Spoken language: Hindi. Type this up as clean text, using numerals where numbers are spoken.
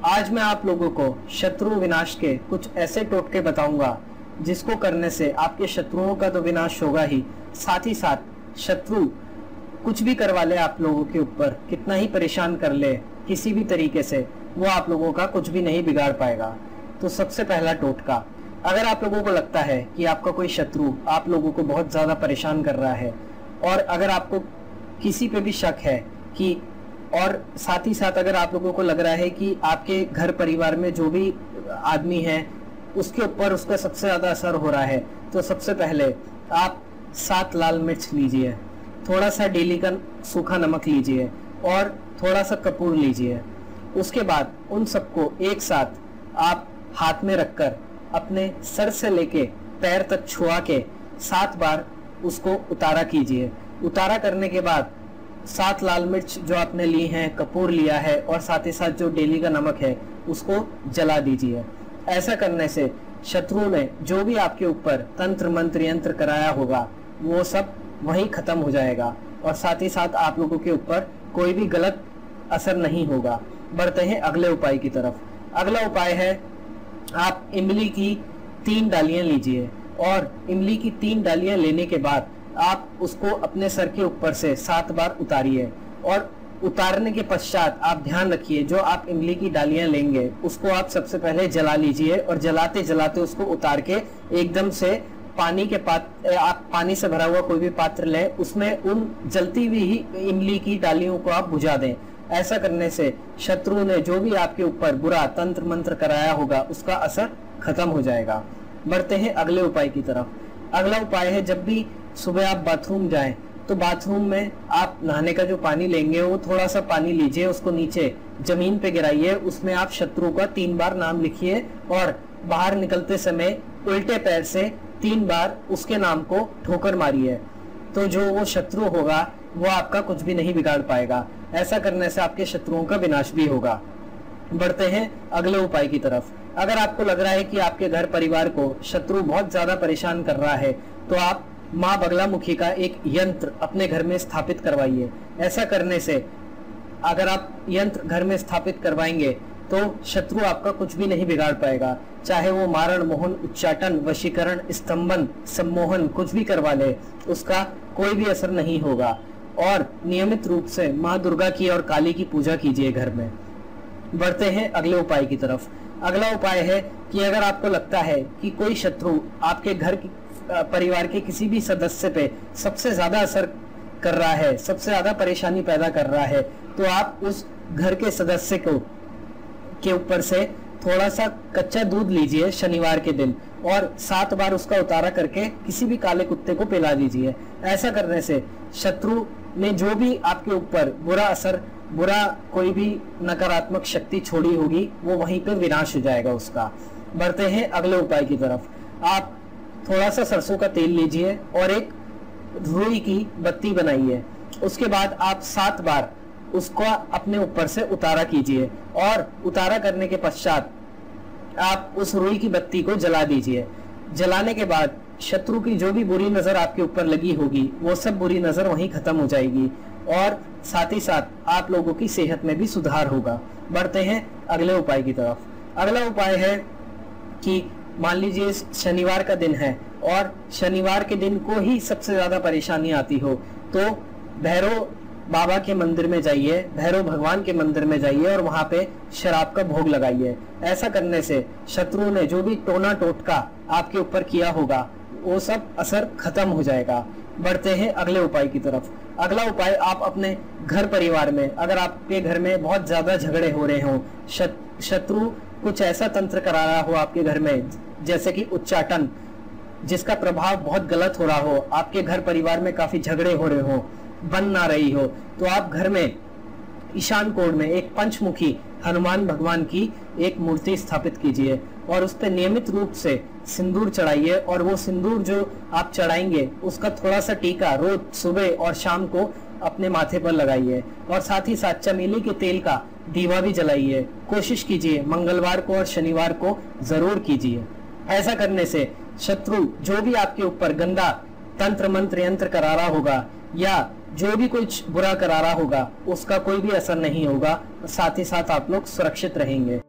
आज मैं आप लोगों को शत्रु विनाश के कुछ ऐसे टोटके बताऊंगा जिसको करने से आपके शत्रुओं का तो विनाश होगा ही, साथ ही साथ शत्रु कुछ भी करवा ले आप लोगों के ऊपर, कितना ही परेशान कर ले किसी भी तरीके से, वो आप लोगों का कुछ भी नहीं बिगाड़ पाएगा। तो सबसे पहला टोटका, अगर आप लोगों को लगता है कि आपका कोई शत्रु आप लोगों को बहुत ज्यादा परेशान कर रहा है और अगर आपको किसी पे भी शक है कि, और साथ ही साथ अगर आप लोगों को लग रहा है कि आपके घर परिवार में जो भी आदमी है उसके ऊपर उसका सबसे ज्यादा असर हो रहा है, तो सबसे पहले आप 7 लाल मिर्च लीजिए, थोड़ा सा डेली का सूखा नमक लीजिए और थोड़ा सा कपूर लीजिए। उसके बाद उन सबको एक साथ आप हाथ में रखकर अपने सर से लेके पैर तक छुआ के 7 बार उसको उतारा कीजिए। उतारा करने के बाद 7 लाल मिर्च जो आपने ली हैं, कपूर लिया है और साथ ही साथ जो डेली का नमक है उसको जला दीजिए। ऐसा करने से शत्रु ने जो भी आपके ऊपर तंत्र मंत्र यंत्र कराया होगा वो सब वहीं खत्म हो जाएगा और साथ ही साथ आप लोगों के ऊपर कोई भी गलत असर नहीं होगा। बढ़ते हैं अगले उपाय की तरफ। अगला उपाय है, आप इमली की 3 डालियां लीजिए और इमली की 3 डालियां लेने के बाद आप उसको अपने सर के ऊपर से 7 बार उतारिए और उतारने के पश्चात आप ध्यान रखिए जो आप इमली की डालियां लेंगे उसको आप सबसे पहले जला लीजिए और जलाते जलाते उसको उतार के एकदम से पानी के आप पानी से भरा हुआ कोई भी पात्र लें, उसमें उन जलती हुई ही इमली की डालियों को आप बुझा दें। ऐसा करने से शत्रु ने जो भी आपके ऊपर बुरा तंत्र मंत्र कराया होगा उसका असर खत्म हो जाएगा। बढ़ते हैं अगले उपाय की तरफ। अगला उपाय है, जब भी सुबह आप बाथरूम जाएं तो बाथरूम में आप नहाने का जो पानी लेंगे वो थोड़ा सा पानी लीजिए, उसको नीचे जमीन पे गिराइए, उसमें आप शत्रु का 3 बार नाम लिखिए और बाहर निकलते समय उल्टे पैर से 3 बार उसके नाम को ठोकर मारिए। तो जो वो शत्रु होगा वो आपका कुछ भी नहीं बिगाड़ पाएगा। ऐसा करने से आपके शत्रुओं का विनाश भी होगा। बढ़ते हैं अगले उपाय की तरफ। अगर आपको लग रहा है कि आपके घर परिवार को शत्रु बहुत ज्यादा परेशान कर रहा है तो आप माँ बगलामुखी का एक यंत्र अपने घर में स्थापित करवाइए। ऐसा करने से अगर आप यंत्र घर में स्थापित करवाएंगे तो शत्रु आपका कुछ भी नहीं बिगाड़ पाएगा, चाहे वो मारण मोहन उच्चाटन वशीकरण स्तंभन सम्मोहन कुछ भी करवा ले, उसका कोई भी असर नहीं होगा। और नियमित रूप से माँ दुर्गा की और काली की पूजा कीजिए घर में। बढ़ते हैं अगले उपाय की तरफ। अगला उपाय है कि अगर आपको लगता है कि कोई शत्रु आपके घर परिवार के किसी भी सदस्य पे सबसे ज्यादा असर कर रहा है, सबसे ज्यादा परेशानी पैदा कर रहा है, तो आप उस घर के सदस्य को के ऊपर से थोड़ा सा कच्चा दूध लीजिए शनिवार के दिन और 7 बार उसका उतारा करके किसी भी काले कुत्ते को पिला दीजिए। ऐसा करने से शत्रु ने जो भी आपके ऊपर बुरा असर, बुरा कोई भी नकारात्मक शक्ति छोड़ी होगी वो वहीं पे विनाश हो जाएगा उसका। बढ़ते हैं अगले उपाय की तरफ। आप थोड़ा सा सरसों का तेल लीजिए और एक रुई की बत्ती बनाइए। उसके बाद आप 7 बार उसको अपने ऊपर से उतारा कीजिए और उतारा करने के पश्चात आप उस रुई की बत्ती को जला दीजिए। जलाने के बाद शत्रु की जो भी बुरी नजर आपके ऊपर लगी होगी वो सब बुरी नजर वहीं खत्म हो जाएगी और साथ ही साथ आप लोगों की सेहत में भी सुधार होगा। बढ़ते हैं अगले उपाय की तरफ। अगला उपाय है कि मान लीजिए शनिवार का दिन है और शनिवार के दिन को ही सबसे ज्यादा परेशानी आती हो तो भैरव बाबा के मंदिर में जाइए, भैरव भगवान के मंदिर में जाइए और वहां पे शराब का भोग लगाइए। ऐसा करने से शत्रु ने जो भी टोना टोटका आपके ऊपर किया होगा वो सब असर खत्म हो जाएगा। बढ़ते हैं अगले उपाय की तरफ। अगला उपाय, आप अपने घर परिवार में, अगर आपके घर में बहुत ज्यादा झगड़े हो रहे हो, शत्रु कुछ ऐसा तंत्र करा रहा हो आपके घर में जैसे कि उच्चाटन जिसका प्रभाव बहुत गलत हो रहा हो, आपके घर परिवार में काफी झगड़े हो रहे हो, बन ना रही हो, तो आप घर में ईशान कोण में एक पंचमुखी हनुमान भगवान की एक मूर्ति स्थापित कीजिए और उस पर नियमित रूप से सिंदूर चढ़ाइए और वो सिंदूर जो आप चढ़ाएंगे उसका थोड़ा सा टीका रोज सुबह और शाम को अपने माथे पर लगाइए और साथ ही साथ चमेली के तेल का दीवा भी जलाइए। कोशिश कीजिए मंगलवार को और शनिवार को जरूर कीजिए। ऐसा करने से शत्रु जो भी आपके ऊपर गंदा तंत्र मंत्र यंत्र करा रहा होगा या जो भी कुछ बुरा करा रहा होगा उसका कोई भी असर नहीं होगा, साथ ही साथ आप लोग सुरक्षित रहेंगे।